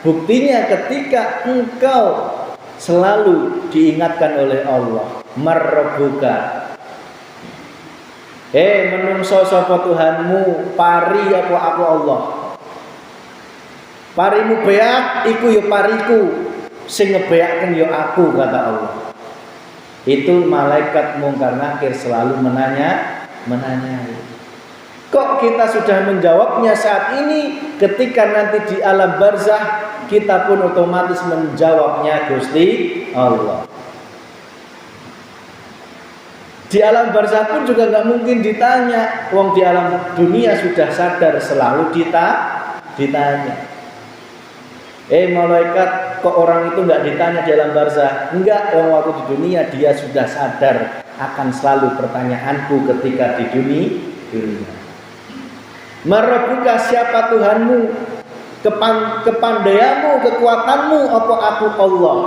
Buktinya ketika engkau selalu diingatkan oleh Allah, marbuka. Menungso sapa Tuhanmu, pari apa aku Allah. Parimu beak, iku ya pariku, sing ngebeaken ya aku, kata Allah. Itu malaikat mungkar nakir selalu menanya. Kok kita sudah menjawabnya saat ini, ketika nanti di alam barzakh kita pun otomatis menjawabnya Gusti Allah. Di alam barzakh pun juga nggak mungkin ditanya. Wong di alam dunia sudah sadar selalu ditanya. Malaikat kok orang itu nggak ditanya di alam barzakh? Enggak, orang waktu di dunia dia sudah sadar akan selalu pertanyaanku ketika di dunia. Marabuka, siapa Tuhanmu? Kepandaianmu, kekuatanmu, apa aku Allah?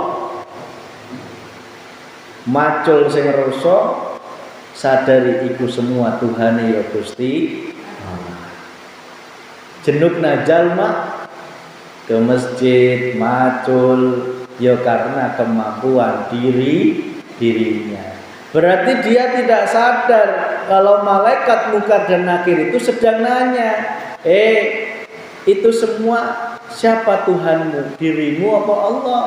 Macul sing rasa sadari iku semua Tuhane ya Gusti Allah. Jenukna jalma ke masjid macul ya karena kemampuan dirinya. Berarti dia tidak sadar kalau malaikat mungkar dan nakir itu sedang nanya, itu semua siapa Tuhanmu? Dirimu apa Allah?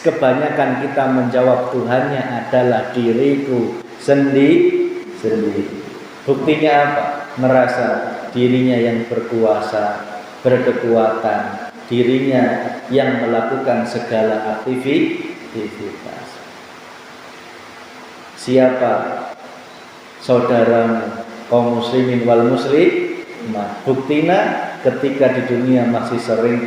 Kebanyakan kita menjawab Tuhannya adalah diriku sendiri. Buktinya apa? Merasa dirinya yang berkuasa, berkekuatan, dirinya yang melakukan segala aktivitas. Siapa saudaramu kaum muslimin wal muslimat? Buktina ketika di dunia masih sering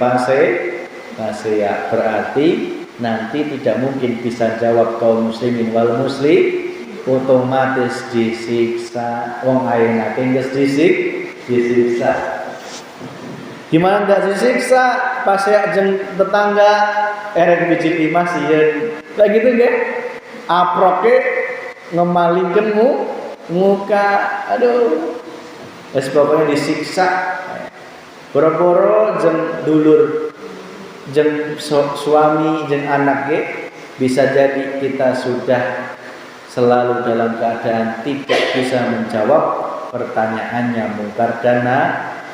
ya, berarti nanti tidak mungkin bisa jawab kaum muslimin wal muslim, otomatis disiksa. Wong ayeuna geus disiksa. Gimana enggak disiksa? Pas ya jeung tetangga erek biji masih ya. Lah gitu nggih. Aproke ngemalingkeun muka. Aduh. Wis pokoknya disiksa. Boro-boro jeung dulur jeng suami jeng anak bisa jadi kita sudah selalu dalam keadaan tidak bisa menjawab pertanyaannya mungkar dan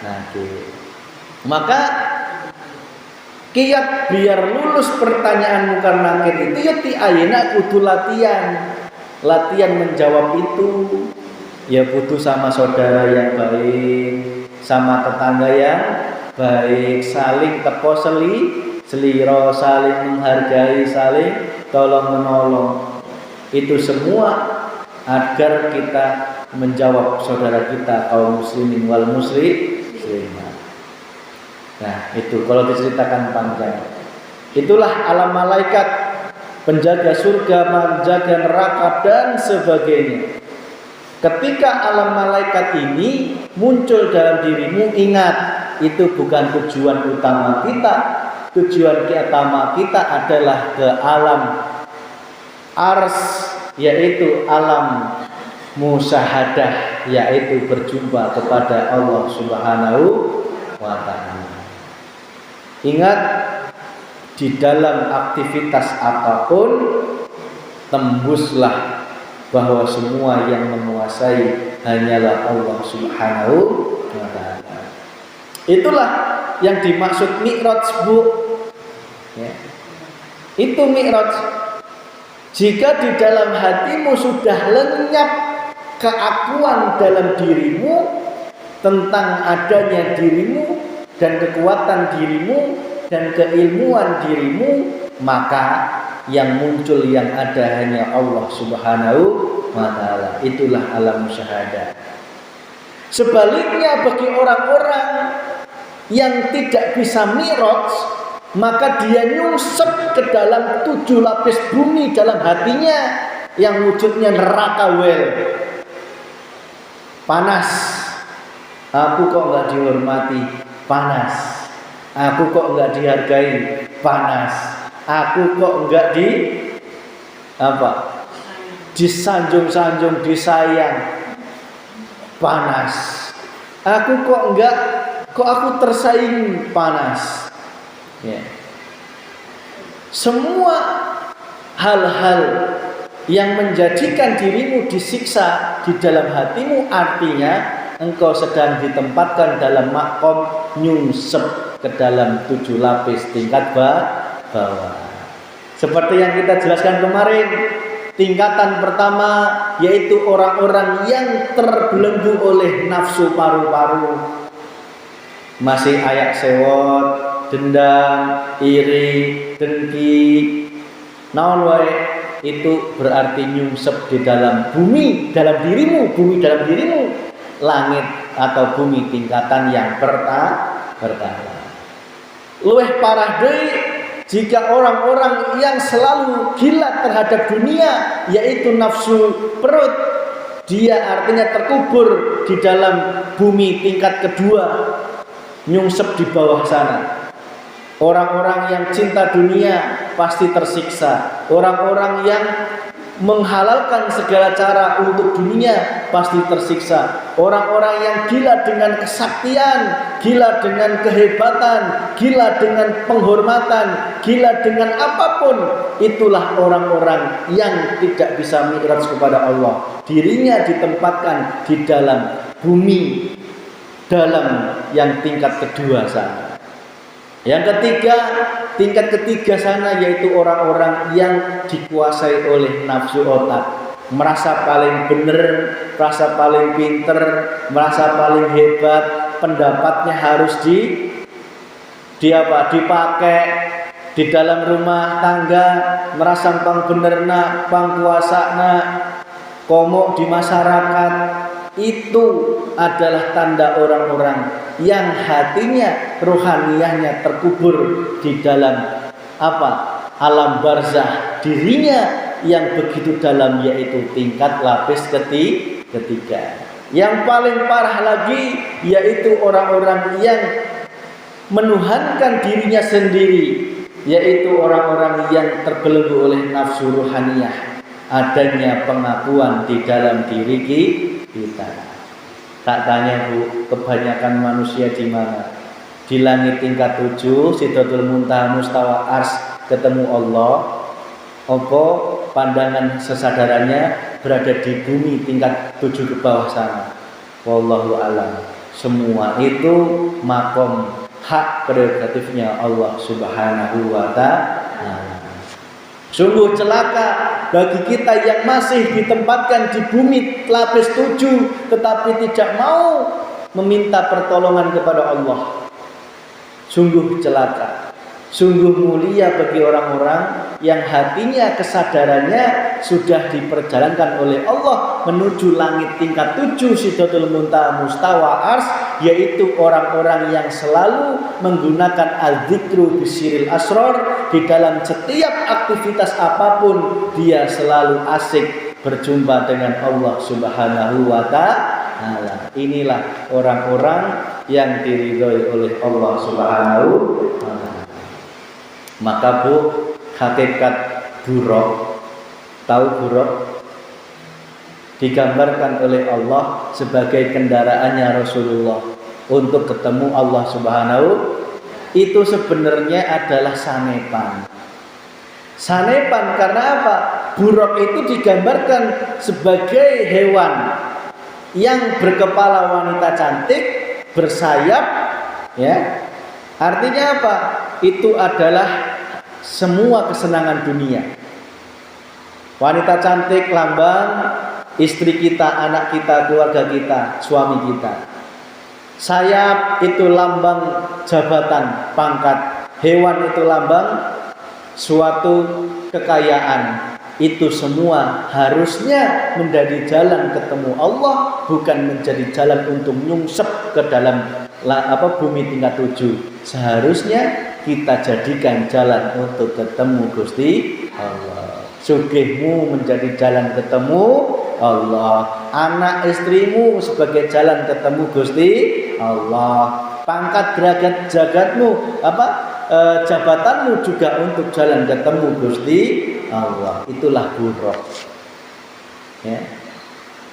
nakir. Maka kiat biar lulus pertanyaan mungkar nakir itu ya ti ayeuna kudu latihan menjawab itu. Ya butuh sama saudara yang baik, sama tetangga yang baik, saling teko seliro, saling menghargai, saling tolong menolong. Itu semua agar kita menjawab saudara kita kaum muslimin wal muslimat. Nah, itu kalau diceritakan panjang. Itulah alam malaikat, penjaga surga, penjaga neraka dan sebagainya. Ketika alam malaikat ini muncul dalam dirimu, ingat itu bukan tujuan utama kita. Tujuan utama kita adalah ke alam ars, yaitu alam musyahadah, yaitu berjumpa kepada Allah Subhanahu wa ta'ala. Ingat, di dalam aktivitas apapun tembuslah bahwa semua yang menguasai hanyalah Allah Subhanahu wa ta'ala. Itulah yang dimaksud Mi'raj, Bu. Ya. Itu Mi'raj. Jika di dalam hatimu sudah lenyap keakuan dalam dirimu tentang adanya dirimu dan kekuatan dirimu dan keilmuan dirimu, maka yang muncul yang ada hanya Allah Subhanahu wa ta'ala. Itulah alam musyahadah. Sebaliknya bagi orang-orang yang tidak bisa mi'raj, maka dia nyungsep ke dalam 7 lapis bumi dalam hatinya yang wujudnya neraka wel. Panas. Aku kok enggak dihormati? Panas. Aku kok enggak dihargai? Panas. Aku kok enggak disanjung-sanjung, disayang? Panas. Aku kok enggak, kok aku tersaing? Panas. Ya. Semua hal-hal yang menjadikan dirimu disiksa di dalam hatimu artinya engkau sedang ditempatkan dalam makom nyungsep ke dalam 7 lapis tingkat bawah. Seperti yang kita jelaskan kemarin, tingkatan pertama yaitu orang-orang yang terbelenggu oleh nafsu paru-paru, masih ayak sewot, dendam, iri, dengki, naon wae, itu berarti nyungsep di dalam bumi, dalam dirimu, bumi dalam dirimu, langit atau bumi tingkatan yang pertama. Luweh parah deui jika orang-orang yang selalu gila terhadap dunia, yaitu nafsu perut, dia artinya terkubur di dalam bumi tingkat kedua, nyungsep di bawah sana. Orang-orang yang cinta dunia pasti tersiksa. Orang-orang yang menghalalkan segala cara untuk dunia pasti tersiksa. Orang-orang yang gila dengan kesaktian, gila dengan kehebatan, gila dengan penghormatan, gila dengan apapun, itulah orang-orang yang tidak bisa mi'raj kepada Allah. Dirinya ditempatkan di dalam bumi, dalam yang tingkat kedua sana. Yang ketiga, tingkat ketiga sana yaitu orang-orang yang dikuasai oleh nafsu otak, merasa paling benar, merasa paling pinter, merasa paling hebat, pendapatnya harus dipakai di dalam rumah tangga, merasa pang benerna, pang kuasana, komok di masyarakat. Itu adalah tanda orang-orang yang hatinya, rohaniyahnya terkubur di dalam alam barzah, dirinya yang begitu dalam, yaitu tingkat lapis ketiga. Yang paling parah lagi yaitu orang-orang yang menuhankan dirinya sendiri, yaitu orang-orang yang terbelenggu oleh nafsu rohaniyah, adanya pengakuan di dalam diri kita. Tak tanya Bu, kebanyakan manusia di mana? di langit tingkat 7 Sidratul Muntaha mustawa ars ketemu Allah, apa pandangan kesadarannya berada di bumi tingkat 7 ke bawah sana. Wallahu alam. Semua itu makom hak prerogatifnya Allah Subhanahu wa ta'ala. Sungguh celaka bagi kita yang masih ditempatkan di bumi lapis 7 tetapi tidak mau meminta pertolongan kepada Allah. Sungguh celaka. Sungguh mulia bagi orang-orang yang hatinya kesadarannya sudah diperjalankan oleh Allah menuju langit tingkat 7 Sidratul Muntaha mustawa ars, yaitu orang-orang yang selalu menggunakan al-dzikru bisiril asrar. Di dalam setiap aktivitas apapun dia selalu asik berjumpa dengan Allah Subhanahu wa ta'ala. Inilah orang-orang yang diridhoi oleh Allah Subhanahu wa ta'ala. Maka Bu, hakikat buruk, tahu buruk, digambarkan oleh Allah sebagai kendaraannya Rasulullah untuk ketemu Allah Subhanahu. Itu sebenarnya adalah sanepan. Sanepan karena apa? Buruk itu digambarkan sebagai hewan yang berkepala wanita cantik, bersayap, ya. Artinya apa? Itu adalah semua kesenangan dunia. Wanita cantik lambang istri kita, anak kita, keluarga kita, suami kita. Sayap itu lambang jabatan, pangkat. Hewan itu lambang suatu kekayaan. Itu semua harusnya menjadi jalan ketemu Allah, bukan menjadi jalan untuk nyungsep ke dalam bumi tingkat 7. Seharusnya kita jadikan jalan untuk ketemu Gusti Allah. Sugihmu menjadi jalan ketemu Allah, anak istrimu sebagai jalan ketemu Gusti Allah, pangkat derajat jagatmu jabatanmu juga untuk jalan ketemu Gusti Allah. Itulah buruk, ya.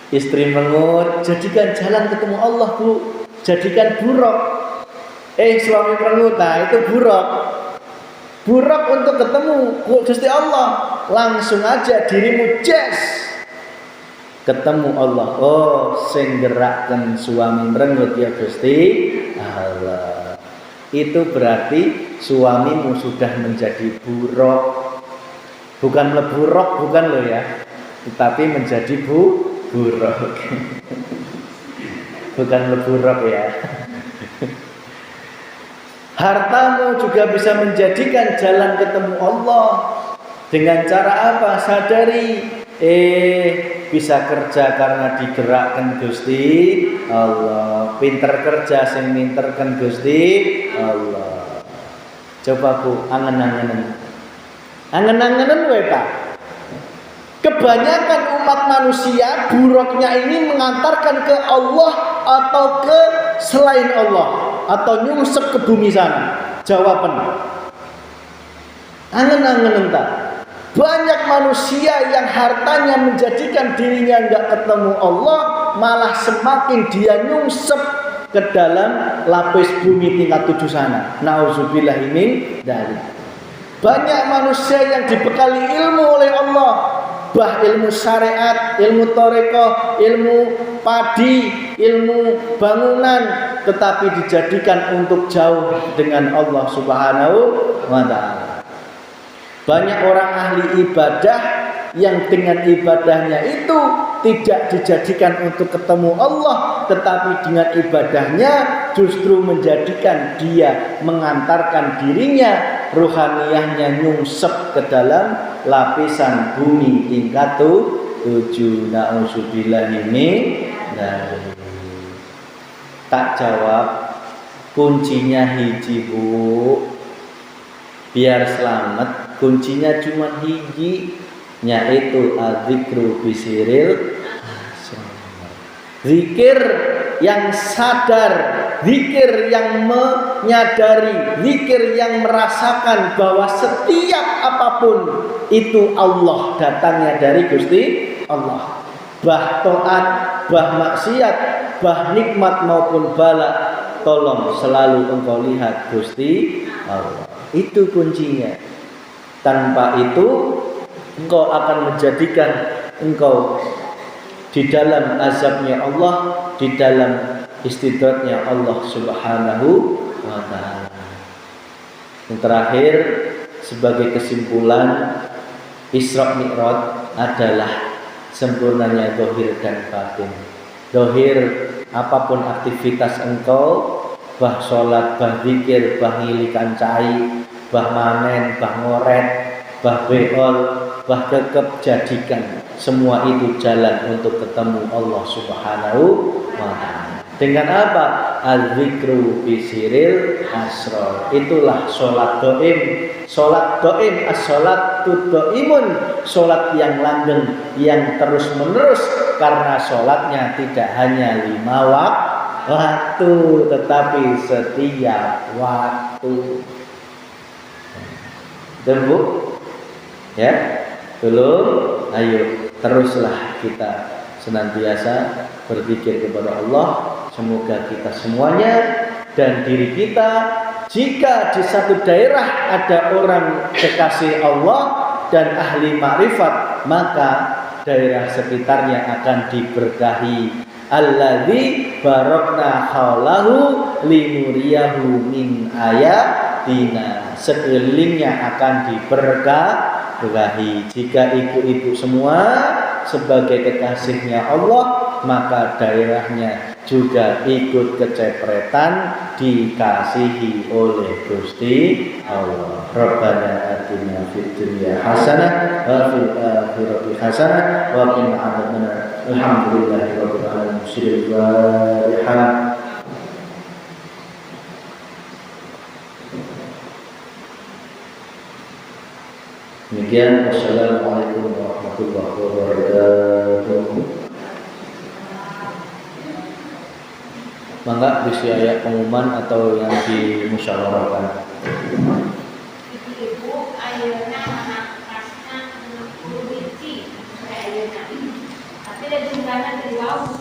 Istri mengut, jadikan jalan ketemu Allah, Bu. Jadikan buruk. Suami mengut, nah itu buruk. Buruk untuk ketemu Gusti Allah. Langsung aja dirimu jes ketemu Allah. Oh, sing gerakkan suami merengut ya Gusti Allah. Itu berarti suamimu sudah menjadi buruk. Bukan leburuk, bukan lo ya. Tetapi menjadi buruk. Bukan leburuk ya. Hartamu juga bisa menjadikan jalan ketemu Allah. Dengan cara apa? Sadari, bisa kerja karena digerakkan Gusti Allah. Pinter kerja sing minterkan Gusti Allah. Coba Bu, angen-angenen. Angen-angenen wae Pak. Kebanyakan umat manusia buruknya ini mengantarkan ke Allah atau ke selain Allah, atau nyungsep ke bumi sana. Jawaban. Angen-angen entah. Banyak manusia yang hartanya menjadikan dirinya enggak ketemu Allah, malah semakin dia nyungsep ke dalam lapis bumi tingkat 7 sana. Nauzubillah min dzalik. Banyak manusia yang dibekali ilmu oleh Allah, bah ilmu syariat, ilmu thariqah, ilmu padi, ilmu bangunan, tetapi dijadikan untuk jauh dengan Allah Subhanahu wa ta'ala. Banyak orang ahli ibadah yang dengan ibadahnya itu tidak dijadikan untuk ketemu Allah, tetapi dengan ibadahnya justru menjadikan dia mengantarkan dirinya, ruhaniyahnya nyungsep ke dalam lapisan bumi tingkat 7. Nauzubillah ini. Tak jawab, kuncinya hiji Bu. Biar selamat, kuncinya cuma hiji, yaitu adzikru bisiril asrar. Zikir yang sadar, zikir yang menyadari, zikir yang merasakan bahwa setiap apapun itu Allah, datangnya dari Gusti Allah. Bah taat, bah maksiat, bah nikmat maupun bala, tolong selalu engkau lihat Gusti Allah. Itu kuncinya. Tanpa itu engkau akan menjadikan engkau di dalam azabnya Allah, di dalam istidratnya Allah Subhanahu wa ta'ala. Yang terakhir, sebagai kesimpulan, Isra Mi'raj adalah sempurnanya dohir dan batin. Dohir, apapun aktivitas engkau, bah sholat, bah zikir, bah ngili kancai, bah manen, bah ngoret, bah beol, bah kekep, jadikan semua itu jalan untuk ketemu Allah Subhanahu wa ta'ala. Dengan apa? Al-zikru bisiril asror. Itulah sholat doim. Sholat doim, as-sholatu doimun. Sholat yang langgeng, yang terus menerus. Karena sholatnya tidak hanya 5 waktu, tetapi setiap waktu. Betul Bu? Ya? Belum? Ayo, teruslah kita senantiasa berzikir kepada Allah. Semoga kita semuanya dan diri kita, jika di satu daerah ada orang kekasih Allah dan ahli makrifat, maka daerah sekitarnya akan diberkahi. Alladzi barakna haulahu linuriyahu min ayatina. Sekelilingnya akan diberkahi. Jika ibu-ibu semua sebagai kekasihnya Allah, maka daerahnya juga ikut kecepretan dikasihi oleh Gusti Allah. Rabbana atina fid dunya hasanah wa fil akhirati hasanah wa qina adzabannar. Alhamdulillahi rabbil alamin. Demikian, wassalamualaikum warahmatullahi wabarakatuh. Mangga bisa ayat pengumuman atau yang dimusyawarahkan. Ibu ayeuna kasna 60 biji ayeuna. Tapi ada jumlahnya dari bawah.